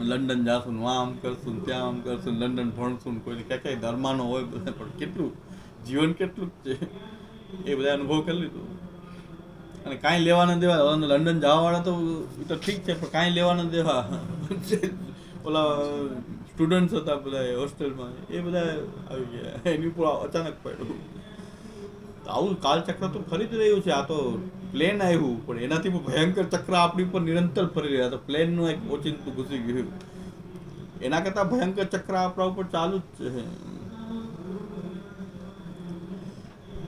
લંડન જાશું, આમ કરશું, ત્યાં આમ કરશું, લંડન ભણશું, કોઈ ક્યાં ક્યાંય ધર્માનો હોય બધા, પણ કેટલું જીવન કેટલું છે એ બધા અનુભવ કરી લીધું. અને કાંઈ લેવાના દેવા, લંડન જવાવાળા તો એ તો ઠીક છે, પણ કાંઈ લેવાના દેવા ઓલા સ્ટુડન્ટ્સ હતા બધા હોસ્ટેલમાં, એ બધા આવી ગયા. એની ઉપર અચાનક પડ્યું. આવું કાલચક્ર તો ફરી જ રહ્યું છે. આ તો પ્લેન આવ્યું, પણ એનાથી પણ ભયંકર ચક્ર આપણી ઉપર નિરંતર ફરી રહ્યા. તો પ્લેનનું એક ઓચિંતું ઘૂસી ગયું, એના કરતાં ભયંકર ચક્ર આપણા ઉપર ચાલુ જ છે.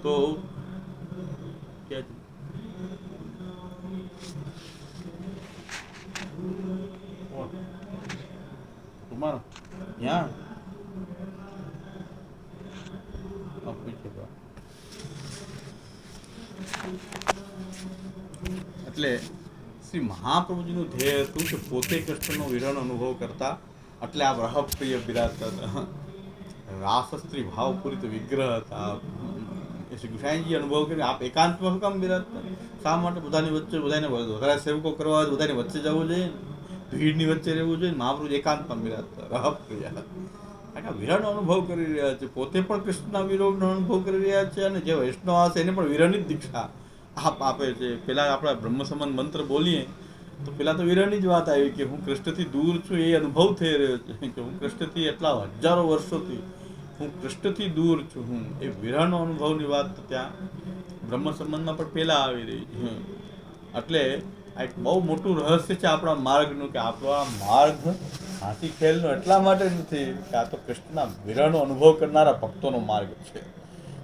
તો તમારો ત્યાં એટલે શ્રી મહાપ્રભુજીનું ધ્યેય હતું કે પોતે કૃષ્ણનો વિરહનો અનુભવ કરતા, એટલે આ રહપ્રિય બિરાજતા હતા. રાસસ્ત્રી ભાવપૂરિત વિગ્રહ હતા. એ શ્રી ગુસાઈજી અનુભવ કરી આપ એકાંતમાં શું કામ બિરાજતા? શા માટે બધાની વચ્ચે, બધાને વધારે સેવકો કરવા હોય, બધાની વચ્ચે જવું જોઈએ, ભીડની વચ્ચે રહેવું જોઈએ? મહાપ્રભુ એકાંતમાં બિરાજતા, રહપ્રિય. કારણ કે વિરહનો અનુભવ કરી રહ્યા છે, પોતે પણ કૃષ્ણના વિરહનો અનુભવ કરી રહ્યા છે, અને જે વૈષ્ણવ હશે એને પણ વિરહની જ દીક્ષા આપે છે. પેલા આપણા બ્રહ્મ સંબંધ મંત્ર બોલીએ તો પેલા તો વિરહની જ વાત આવી કે હું કૃષ્ણથી દૂર છું, એ અનુભવ થઈ રહ્યો છે કે હું કૃષ્ણથી એટલા હજારો વર્ષોથી હું કૃષ્ણથી દૂર છું. એ વિરહનો અનુભવની વાત ત્યાં બ્રહ્મ સંબંધમાં પણ પહેલા આવી રહી છે. એટલે આ એક બહુ મોટું રહસ્ય છે આપણા માર્ગનું, કે આપણો આ માર્ગ હાથી ખેલનો એટલા માટે નથી કે આ તો કૃષ્ણના વિરહનો અનુભવ કરનારા ભક્તોનો માર્ગ છે,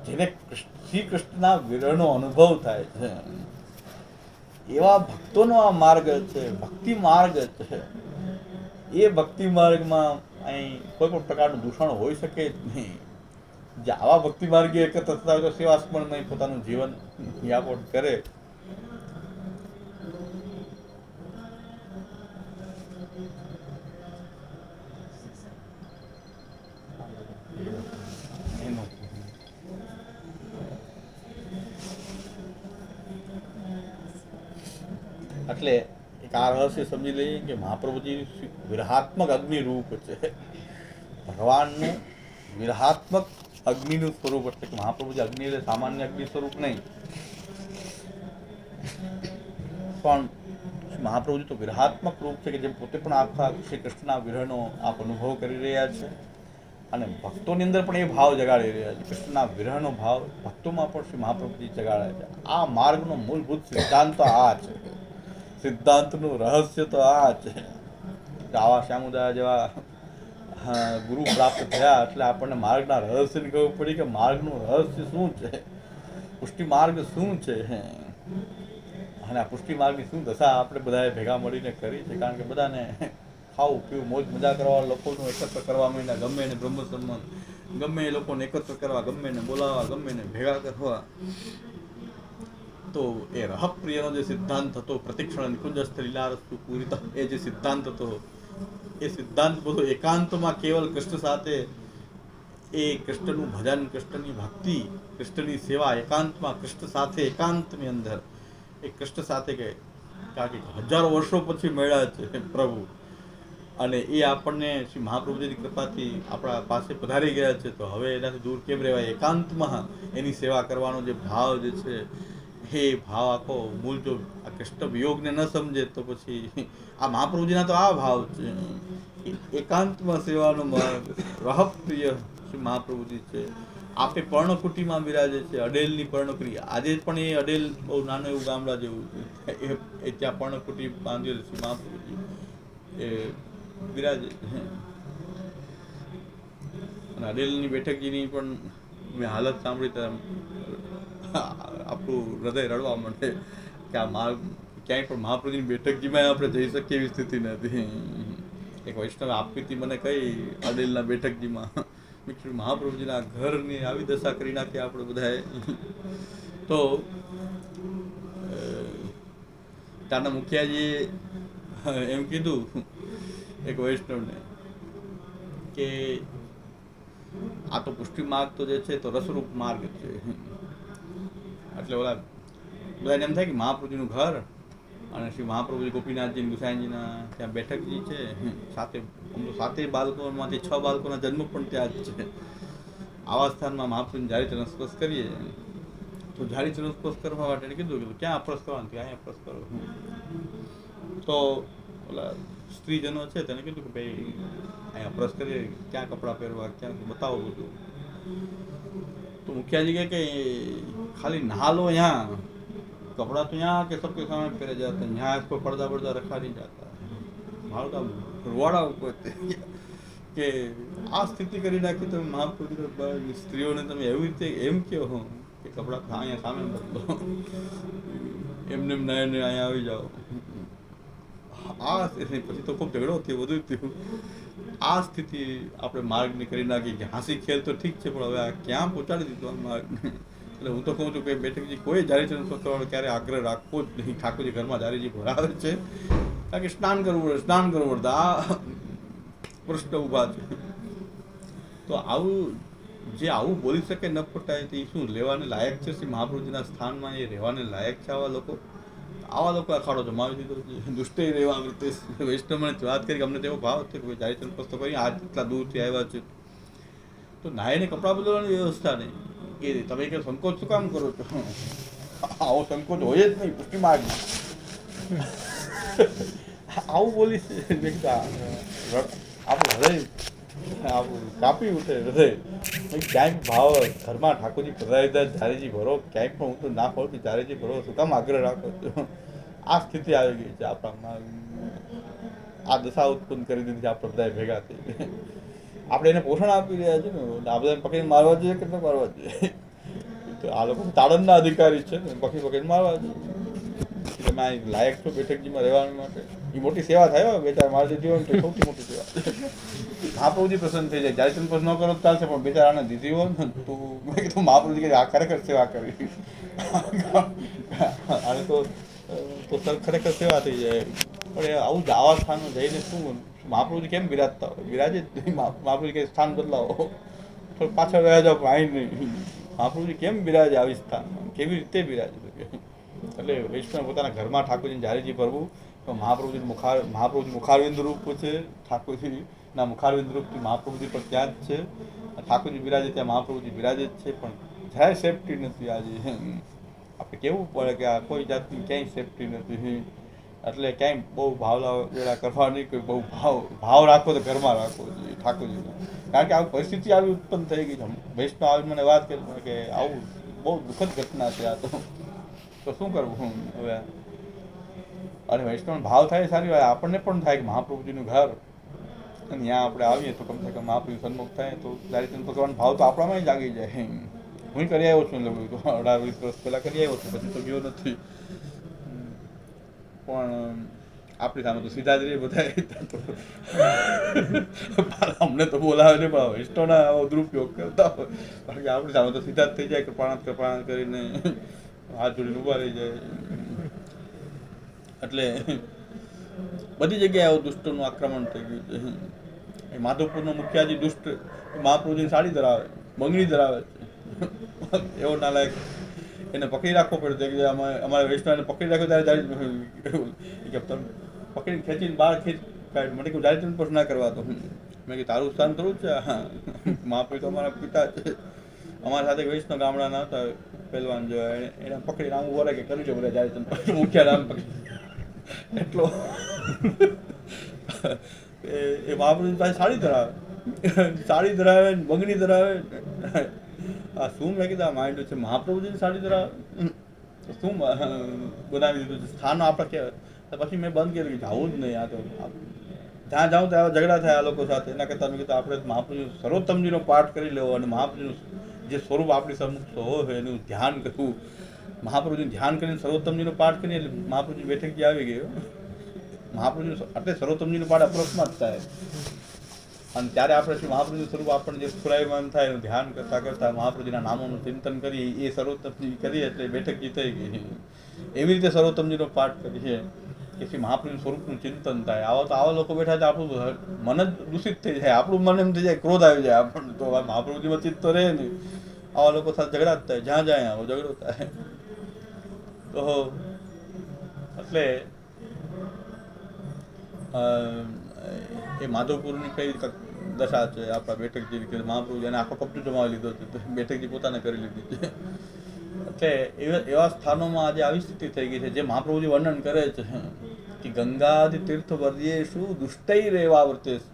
જેને શ્રી કૃષ્ણના વિરહનો અનુભવ થાય છે, એવા ભક્તોનો આ માર્ગ છે, ભક્તિ માર્ગ છે. એ ભક્તિ માર્ગમાં અહીં કોઈ પણ પ્રકારનું દૂષણ હોઈ શકે જ નહીં. જે આવા ભક્તિ માર્ગે એકત્ર થતા હોય તો સેવા સ્મરણમાં પોતાનું જીવન યાપન કરે. એટલે એક આ રહસ્ય સમજી લઈએ કે મહાપ્રભુજી વિરહાત્મક અગ્નિ રૂપ છે. ભગવાનનું વિરહાત્મક અગ્નિનું સ્વરૂપ, એટલે કે મહાપ્રભુજી અગ્નિ એટલે સામાન્ય અગ્નિ સ્વરૂપ નહીં, પણ મહાપ્રભુજી તો વિરહાત્મક રૂપ છે કે જેમ પોતે પણ આખા શ્રી કૃષ્ણના વિરહનો આપ અનુભવ કરી રહ્યા છે અને ભક્તોની અંદર પણ એ ભાવ જગાડી રહ્યા છે. કૃષ્ણના વિરહનો ભાવ ભક્તોમાં પણ શ્રી મહાપ્રભુજી જગાડે છે. આ માર્ગનો મૂળભૂત સિદ્ધાંત તો આ છે, સિદ્ધાંતનું રહસ્ય તો આ છે. આવા શ્યામુદા જેવા ગુરુ પ્રાપ્ત થયા એટલે આપણને માર્ગના રહસ્યની ખબર પડી કે માર્ગનું રહસ્ય શું છે, પુષ્ટિ માર્ગ શું છે, અને આ પુષ્ટિ માર્ગની શું દશા આપણે બધાએ ભેગા મળીને કરી છે. કારણ કે બધાને ખાવું પીવું મોજ મજા કરવા લોકોનું એકત્ર કરવા માંડ્યા, ગમે એને બ્રહ્મ સંબંધ, ગમે એ લોકોને એકત્ર કરવા, ગમે એને બોલાવવા, ગમે એને ભેગા કરવા. તો એ રહપ્રિયનો જે સિદ્ધાંત હતો, પ્રતિક્ષણ નિકુંજસ્થ લીલારસ્તુ પૂરિત, એ જે સિદ્ધાંત હતો, એ સિદ્ધાંત બધો એકાંતમાં કેવલ કૃષ્ણ સાથે, એ કૃષ્ણનું ભજન, કૃષ્ણની ભક્તિ, કૃષ્ણની સેવા એકાંતમાં કૃષ્ણ સાથે, એકાંતની અંદર એ કૃષ્ણ સાથે કે કારણ કે હજારો વર્ષો પછી મળ્યા છે પ્રભુ, અને એ આપણને શ્રી મહાપ્રભુજીની કૃપાથી આપણા પાસે પધારી ગયા છે. તો હવે એનાથી દૂર કેમ રહેવાય? એકાંતમાં એની સેવા કરવાનો જે ભાવ જે છે એ ભાવ આખો મૂળ જો આ કૃષ્ણ વિયોગને ન સમજે તો પછી આ મહાપ્રભુજીના તો આ ભાવ છે, એકાંતમાં સેવાનો માર્ગ રહપ્રિય શ્રી મહાપ્રભુજી છે. આપે પર્ણકુટીમાં બિરાજે છે, અડેલની પર્ણકુટી. આજે પણ એ અડેલ બહુ નાનું એવું ગામડા જેવું એ ત્યાં પર્ણકુટી બાંધેલ શ્રી મહાપ્રભુજી એ બિરાજે. અને અડેલની બેઠકજીની પણ મેં હાલત સાંભળી તો આપણું હૃદય રડવા માંડે કે આ માર્ગ ક્યાંય પણ મહાપ્રભુજીની બેઠકજીમાં આપણે જઈ શકીએ એવી સ્થિતિ નથી. એક વૈષ્ણવ આપવીતી મને કઈ અડેલના બેઠકજીમાં મહાપ્રભુજીના ઘરની આવી દશા કરી નાખી આપણે બધાએ. તો ત્યાંના મુખિયાજીએ એમ કીધું એક વૈષ્ણવને કે આ તો પુષ્ટિ માર્ગ તો જે છે તો રસરૂપ માર્ગ છે. એટલે ઓલા બધાને એમ થાય કે મહાપ્રભુજીનું ઘર અને શ્રી મહાપ્રભુજી ગોપીનાથજી ગુસાઈજીના ત્યાં બેઠકજી છે, સાથે 7 બાળકોમાંથી 6 બાળકોના જન્મ પણ ત્યાં જ છે. આવા સ્થાનમાં મહાપ્રભુને જારી ચરણ સ્પર્શ કરીએ તો જારી ચરણ સ્પર્શ કરવા માટે કીધું કે ક્યાં અપરસ કરવાનું? અહીંયા અપરસ કરો. તો ઓલા સ્ત્રીજનો છે તેને કીધું કે ભાઈ અહીંયા અપરસ કરીએ, ક્યાં કપડાં પહેરવા, ક્યાં બતાવો બધું. તો મુખિયાજી કહે કે खाली नहा लो यहाँ, कपड़ा तो यहाँ के सबके सामने पहने जाते हैं, यहाँ इसको पर्दा वर्दा रखा नहीं जाता. मारो तो रुवाड़ा ઉપર કે આ સ્થિતિ કરી નાખી તમે મહાપ્રભુ સ્ત્રીઓને તમે એવી રીતે એમ કહો હો કે કપડાં અહીંયા સામે બદલો, એમને નાઈને અહીંયા આવી જાઓ. આ પછી તો ખૂબ ઝઘડો થયો, બધું થયું. આ સ્થિતિ આપણે માર્ગની કરી નાખી કે હાંસી ખેલ તો ઠીક છે પણ હવે આ ક્યાં પહોંચાડી દીધું આ માર્ગને. એટલે હું તો કહું છું કે બેઠકજી કોઈ જારીચરણ સ્પર્શ ક્યારે આગ્રહ રાખવો જ નહીં. ઠાકોરજી ઘરમાં જારીજી ભરાવે છે કારણ કે સ્નાન કરવું પડે, સ્નાન કરવું પડે, આ પ્રશ્ન ઊભા છે. તો આવું જે આવું બોલી શકે ન પટાય તે શું લેવાને લાયક છે? શ્રી મહાપ્રભુજીના સ્થાનમાં એ રહેવાને લાયક છે? આવા લોકો અખાડો જમાવી દીધો છે. દુષ્ટે રહેવા વૃત્તે વૈષ્ણવને વાત કરી કે અમને તેવો ભાવ છે કે જારીચરણ સ્પર્શ તો કરી, આજ એટલા દૂરથી આવ્યા છે તો નાહીને કપડાં બદલવાની વ્યવસ્થા નહીં. એ તમે કે સંકોચ શું કામ કરો છો? આવો સંકોચ હોય જ નહીં પુષ્ટિ માર્ગમાં. આવું બોલી આપણું હૃદય કાપી ઉઠે. હૃદય ક્યાંય ભાવ ઘરમાં ઠાકોરજી પધરાવીદા ધારીજી ભરો, ક્યાંય પણ હું તો ના કહું કે ધારીજી ભરો, શું કામ આગ્રહ રાખો છો? આ સ્થિતિ આવી ગઈ છે આપણામાં. આ દશા ઉત્પન્ન કરી દીધી આપણે બધા ભેગા થઈ. આપણે એને પોષણ આપી રહ્યા છે ને, આ બધાને પકડીને મારવા જોઈએ કે ન મારવા જોઈએ? તો આ લોકો તાળનના અધિકારી છે ને, પકડીને મારવા જોઈએ. તમે આ લાયક છો બેઠકજીમાં રહેવા માટે? એ મોટી સેવા થાય. બે ચાર મારી દીધી હોય તો સૌથી મોટી સેવા. મહાપ્રભુજી પ્રસન્ન થઈ જાય. જારી ચરણ ન કરો તો ચાલશે પણ બે ચાર આને દીધી હોય ને તો મેં કીધું મહાપ્રભુજી આ ખરેખર સેવા કરી. આને તો ખરેખર સેવા થઈ જાય. પણ આવું જ આવા સ્થાનો જઈને શું મહાપ્રભુજી કેમ બિરાજતા હોય? બિરાજે જ નહીં. મહાપ્રભુજી કંઈ સ્થાન બદલાવો, થોડું પાછળ રહ્યા જાઓ પણ અહીં નહીં. મહાપ્રભુજી કેમ બિરાજે આવી સ્થાનમાં? કેવી રીતે બિરાજે શકે? એટલે વૈષ્ણવ પોતાના ઘરમાં ઠાકોરજીને જારીજી ભરવું તો મહાપ્રભુજી મુખારવિંદ રૂપ છે. ઠાકોરજીના મુખારવિંદ રૂપથી મહાપ્રભુજી પણ ત્યાં જ છે. ઠાકોરજી બિરાજે ત્યાં મહાપ્રભુજી બિરાજે જ છે. પણ જરાય સેફટી નથી આજે. આપણે કહેવું પડે કે આ કોઈ જાતની ક્યાંય સેફટી નથી. એટલે ક્યાંય બહુ ભાવલા વેળા કરવા નહીં, કોઈ બહુ ભાવ રાખવો તો ઘરમાં રાખવો જોઈએ ઠાકોરજીનો. કારણ કે આવી પરિસ્થિતિ આવી ઉત્પન્ન થઈ ગઈ છે. વૈષ્ણવ આવી મને વાત કરી કે આવું બહુ દુઃખદ ઘટના છે આ તો શું કરવું હવે. અને વૈષ્ણવ ભાવ થાય સારી વાત, આપણને પણ થાય કે મહાપ્રભુજીનું ઘર અને ત્યાં આપણે આવીએ તો કમસે કમ મહાપ્રભુ સન્મુખ થાય તો દારિદ્ર્ય ભગવાન ભાવ તો આપણામાં જાગી જાય. હું કરી આવ્યો છું લગભગ 18-20 વર્ષ પહેલાં કરી આવ્યો છું, પછી તો ગયો નથી. પણ આપણી સામે તો સીધા જ રહે બધા. અમને તો બોલાવે છે પણ વૈષ્ણવના આવો દુરુપયોગ કરતા હોય. બાકી આપણી સામે તો સીધા જ થઈ જાય, કૃપાણાત કરીને હાથ જોડીને ઊભા રહી જાય. એટલે બધી જગ્યાએ આવું દુષ્ટોનું આક્રમણ થઈ ગયું છે. એ માધવપુરનો મુખિયાજી દુષ્ટ મહાપ્રભુજીની સાડી ધરાવે, બંગડી ધરાવે છે. એવો નાલાયક એને પકડી રાખવો પડે કે અમારે વૈષ્ણવને પકડી રાખ્યો ત્યારે પકડીને ખેંચીને બહાર કાઢ મને કહું જારી પર ના કરવા દો. મેં કીધું તારું સ્થાન થોડું છે. હા, મહાપ્રભુ તો અમારા પિતા છે. અમારા સાથે વૈષ્ણવ ગામડાના હતા પહેલવાન જો એને પકડીને આમ બોલે કે કર્યું છે બધા જારી મુખ્ય નામ પકડી એટલો એ મહાપ્રભુ પાસે સાડી ધરાવે બંગડી ધરાવે. આ શું મેં કીધું આ માંડ્યું છે મહાપ્રભુજીની સાડી ધરાવે શું બનાવી દીધું છે સ્થાન આપણે કહેવાય. પછી મેં બંધ કર્યું કે જવું જ નહીં. આ તો જ્યાં જાઉં ત્યાં ઝઘડા થાય આ લોકો સાથે. એના કરતાં મેં કીધું આપણે મહાપ્રભુ સર્વોત્તમજીનો પાઠ કરી લેવો અને મહાપ્રભુનું જે સ્વરૂપ આપણી સમક્ષ હોય એનું ધ્યાન કરવું. મહાપ્રભુજીનું ધ્યાન કરીને સર્વોત્તમજીનો પાઠ કરીએ એટલે મહાપ્રભુજી બેઠકજી આવી ગયો. મહાપ્રભુજીનું એટલે સર્વોત્તમજીનો પાઠ અપ્રસ્માત થાય અને ત્યારે આપણે શ્રી મહાપ્રભુનું સ્વરૂપ આપણને જે સ્ફુરાયમાન થાય એનું ધ્યાન કરતાં કરતાં મહાપ્રભુજીના નામોનું ચિંતન કરીએ એ સર્વોત્તમજી કરીએ એટલે બેઠક જીતાઈ ગઈ. એવી રીતે સર્વોત્તમજીનો પાઠ કરીએ કે શ્રી મહાપ્રભુનું સ્વરૂપનું ચિંતન થાય. આવા લોકો બેઠા છે આપણું મન જ દૂષિત થઈ જાય, આપણું મન એમ થઈ જાય, ક્રોધ આવી જાય આપણને. તો મહાપ્રભુજીમાં ચિત્ત તો રહે નહીં. આવા લોકો સાથે ઝઘડા જ થાય, જ્યાં જાય આવો ઝઘડો થાય. તો એટલે એ માધવપુરની કઈ દશા છે આપણા બેઠકજી કે મહાપ્રભુ એને આખો કબજો જમાવી લીધો છે, બેઠકજી પોતાને કરી લીધી છે. એટલે એવા સ્થાનોમાં આજે આવી સ્થિતિ થઈ ગઈ છે જે મહાપ્રભુજી વર્ણન કરે છે કે ગંગાદિ તીર્થ વર્યેશુ દુષ્ટૈરેવા વર્તેષુ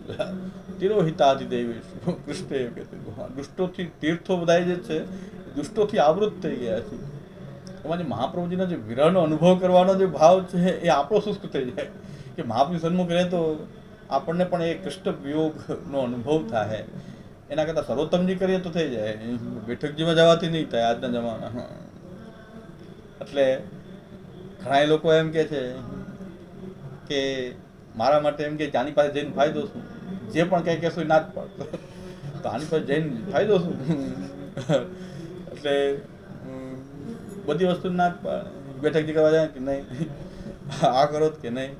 તિરોહિતાદિ દેવેશુ. કૃષ્ણ કે દુષ્ટોથી તીર્થો બધા જે છે દુષ્ટોથી આવૃત થઈ ગયા છે. એમાં જે મહાપ્રભુજીના જે વિરહનો અનુભવ કરવાનો જે ભાવ છે એ આપણો શુષ્ક થઈ જાય કે મહાપ્રભુ સન્મુખ રહે તો આપણને પણ એ કૃષ્ણ વિયોગનો અનુભવ થાય. એના કરતાં સર્વોત્તમજી કરીએ તો થઈ જાય, બેઠકજીમાં જવાથી નહીં થાય આજના જમાનામાં. એટલે ઘણા લોકો એમ કે છે કે મારા માટે એમ કે આની પાસે જઈને ફાયદો શું, જે પણ કંઈ કહેશો એ ના જ પાડતો તો આની પાસે જઈને ફાયદો શું. એટલે બધી વસ્તુ ના જ પાડે. બેઠકજી કરવા જાય કે નહીં, આ કરો કે નહીં,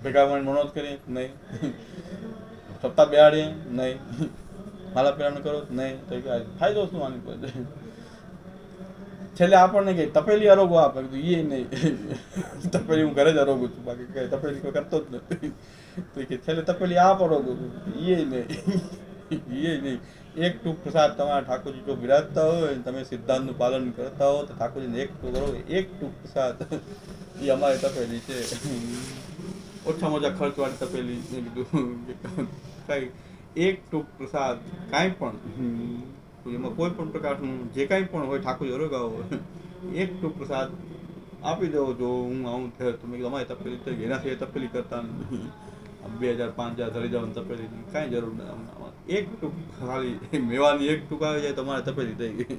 ભેગા મળીને મનોજ કરીએ નહીં, સપ્તાહ બેહાડીએ નહીં, માલા પીરાનું કરો નહીં, તો ફાયદો શું આની પર. છેલ્લે આપણને કે તપેલી આરોગો આપે, કીધું એ નહીં, તપેલી હું ઘરે જ આરોગું છું, બાકી કઈ તપેલી કોઈ કરતો જ નથી. તો કે છેલ્લે તપેલી આપ આરોગું છું, એ નહીં. એક ટૂંક પ્રસાદ તમારા ઠાકોરજી જો બિરાજતા હોય તમે સિદ્ધાંતનું પાલન કરતા હો તો ઠાકોરજીને એક ટૂંક કરો, એક ટૂંક પ્રસાદ એ અમારી તપેલી છે. ઓછામાં ઓછા ખર્ચવાળી તપેલી. મેં કીધું કાંઈ એક ટૂંક પ્રસાદ કાંઈ પણ એમાં કોઈ પણ પ્રકારનું જે કાંઈ પણ હોય ઠાકોરજી અરોગાવો હોય એક ટૂંક પ્રસાદ આપી દો. જો હું આવું થયો તો મેં કીધું અમારી તપેલી થઈ ગઈ, એનાથી તપેલી કરતા નહીં. 2000-5000 ધરી જવાની તપેલી કાંઈ જરૂર નહીં. એક ટૂંક ખાલી મેવાની એક ટૂંક આવી જાય તો અમારે તપેલી થઈ ગઈ.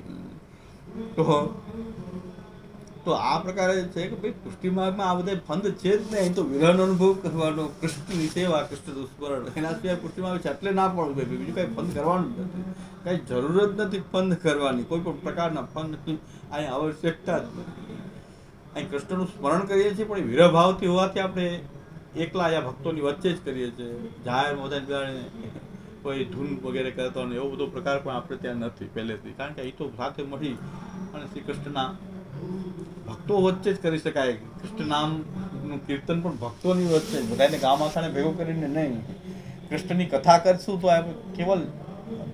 તો આ પ્રકારે છે કે ભાઈ પુષ્ટિ માર્ગમાં આ બધા ફંદ છે જ નહીં. તો વિરહનો અનુભવ કરવાનો, કૃષ્ણની સેવા, કૃષ્ણ સ્મરણ, એના સિવાય પુષ્ટિ માર્ગ છે એટલે ના પડવું ભાઈ, બીજું કાંઈ ફંદ કરવાનું જ નથી, કાંઈ જરૂર જ નથી ફંદ કરવાની. કોઈ પણ પ્રકારના ફંદ અહીં આવશ્યકતા જ નથી. અહીં કૃષ્ણનું સ્મરણ કરીએ છીએ પણ વિરહ ભાવથી હોવાથી આપણે એકલા અહીંયા ભક્તોની વચ્ચે જ કરીએ છીએ. જાહેરમાં બધાને કોઈ ધૂન વગેરે કરતો ને એવો બધો પ્રકાર પણ આપણે ત્યાં નથી પહેલેથી. કારણ કે એ તો સાથે મળી અને શ્રી કૃષ્ણના ભક્તો વચ્ચે જ કરી શકાય. કૃષ્ણ નામનું કીર્તન પણ ભક્તોની વચ્ચે જ, બધાને ગામ આખાને ભેગો કરીને નહીં. કૃષ્ણની કથા કરશું તો આપણે કેવલ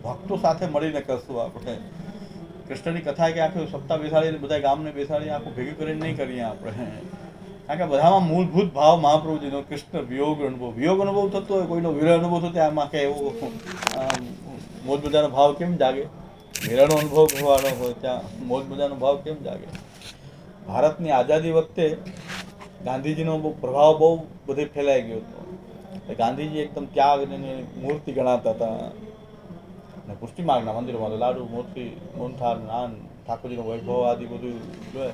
ભક્તો સાથે મળીને કરશું. આપણે કૃષ્ણની કથા કે આખું સપ્તાહ બેસાડીને બધા ગામને બેસાડીને આખું ભેગું કરીને નહીં કરીએ આપણે. કારણ કે બધામાં મૂળભૂત ભાવ મહાપ્રભુજીનો કૃષ્ણ વિયોગ અનુભવ થતો હોય, કોઈનો વિરહ અનુભવ થતો હોય, આમાં કે એવો મોજ મજાનો ભાવ કેમ જાગે? વિરહનો અનુભવ કરવાનો હોય ત્યાં મોજ મજાનો ભાવ કેમ જાગે? ભારતની આઝાદી વખતે ગાંધીજીનો બહુ પ્રભાવ બહુ બધે ફેલાઈ ગયો હતો. ગાંધીજી એકદમ ત્યાગની મૂર્તિ ગણાતા હતા. અને પુષ્ટિ માર્ગના મંદિરોમાં તો લાડુ, મોતી, મોહનથાળ, નાન, ઠાકોરજીનો વૈભવ આદિ બધું જોઈએ.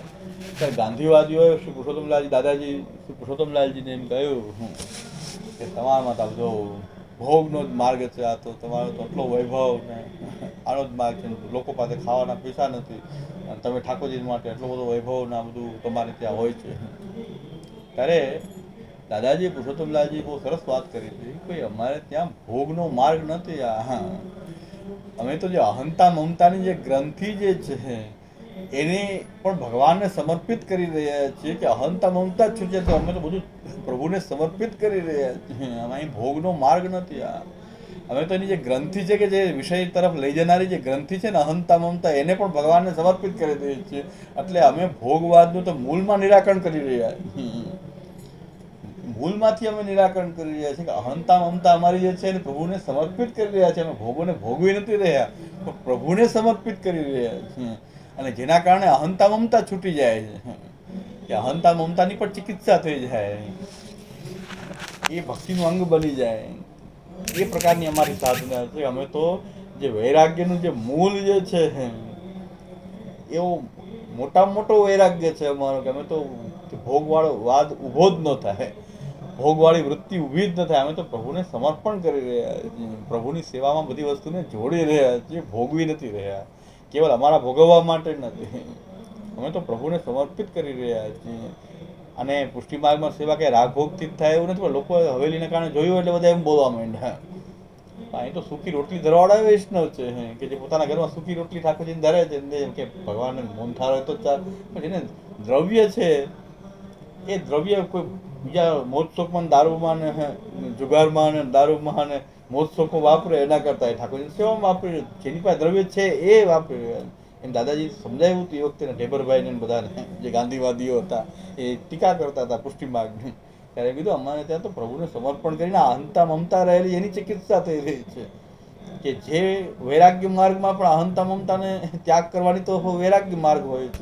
ત્યારે ગાંધીવાદીઓએ શ્રી પુરુષોત્તમલાલજી દાદાજી શ્રી પુરુષોત્તમલાલજીને એમ કહ્યું કે તમારામાં તો જો ભોગનો જ માર્ગ છે, આ તો તમારો તો આટલો વૈભવ ને આનો જ માર્ગ છે, લોકો પાસે ખાવાના પૈસા નથી અને તમે ઠાકોરજી માટે એટલો બધો વૈભવ ને આ બધું તમારે ત્યાં હોય છે. ત્યારે દાદાજી પુરુષોત્તમલાલજી બહુ સરસ વાત કરી હતી કે અમારે ત્યાં ભોગનો માર્ગ નથી. અમે તો જે અહંતા મમતાની જે ગ્રંથિ જે છે એને પણ ભગવાનને સમર્પિત કરી રહ્યા છીએ કે અહંતા મમતા જ છૂટે તો અમે તો બધું પ્રભુને સમર્પિત કરી રહ્યા છીએ. અહીં ભોગનો માર્ગ નથી. અમે તો એની જે ગ્રંથિ છે કે જે વિષય તરફ લઈ જનારી જે ગ્રંથિ છે ને અહંતા મમતા, એને પણ ભગવાનને સમર્પિત કરી દઈએ છીએ. એટલે અમે ભોગવાદનું તો મૂળમાં નિરાકરણ કરી રહ્યા છીએ. મૂળમાંથી અમે નિરાકરણ કરી રહ્યા છીએ કે અહંતા મમતા અમારી જે છે એને પ્રભુને સમર્પિત કરી રહ્યા છીએ. અમે ભોગોને ભોગવી નથી રહ્યા, પણ પ્રભુને સમર્પિત કરી રહ્યા છીએ. અને જેના કારણે અહંતા મમતા છૂટી જાય છે કે અહંતા મમતાની પણ ચિકિત્સા થઈ જાય, એ ભક્તિનું અંગ બની જાય. એ પ્રકારની અમારી સાધના છે. અમે તો જે વૈરાગ્યનું જે મૂળ જે છે એવો મોટામાં મોટો વૈરાગ્ય છે અમારો કે અમે તો ભોગવાળો વાદ ઊભો જ ન થાય, ભોગવાળી વૃત્તિ ઊભી જ ન થાય. અમે તો પ્રભુને સમર્પણ કરી રહ્યા છીએ, પ્રભુની સેવામાં બધી વસ્તુને જોડી રહ્યા છીએ, ભોગવી નથી રહ્યા. કેવલ અમારા ભોગવવા માટે નથી, અમે તો પ્રભુને સમર્પિત કરી રહ્યા છીએ. અને પુષ્ટિ માર્ગમાં સેવા કે રાગભોગથી જ થાય એવું નથી, પણ લોકો હવેલીને કારણે જોયું એટલે બધા એમ બોલવા માંડ્યા. અહીં તો સૂકી રોટલી ધરવાળા વૈષ્ણવ છે કે જે પોતાના ઘરમાં સૂકી રોટલી ઠાકોરજીને ધરે છે એમ કે ભગવાનને મોહનથાળ હોય તો ચાલ. પણ એને દ્રવ્ય છે એ દ્રવ્ય કોઈ બીજા મોજશોખમાં દારૂમાં ને જુગારમાં ને દારૂમાં ને મોજશોખો વાપરે એના કરતાં એ ઠાકોરજીની સેવામાં વાપરે, જેની પાસે દ્રવ્ય છે એ વાપરે. એમ દાદાજી સમજાવ્યું હતું એ વખતે ઢેબરભાઈને બધાને જે ગાંધીવાદીઓ હતા એ ટીકા કરતા હતા પુષ્ટિ માર્ગની. ત્યારે કીધું અમારે ત્યાં તો પ્રભુને સમર્પણ કરીને અહંતા મમતા રહેલી એની ચિકિત્સા થઈ રહી છે કે જે વૈરાગ્ય માર્ગમાં પણ અહંતા મમતાને ત્યાગ કરવાની તો વૈરાગ્ય માર્ગ હોય છે.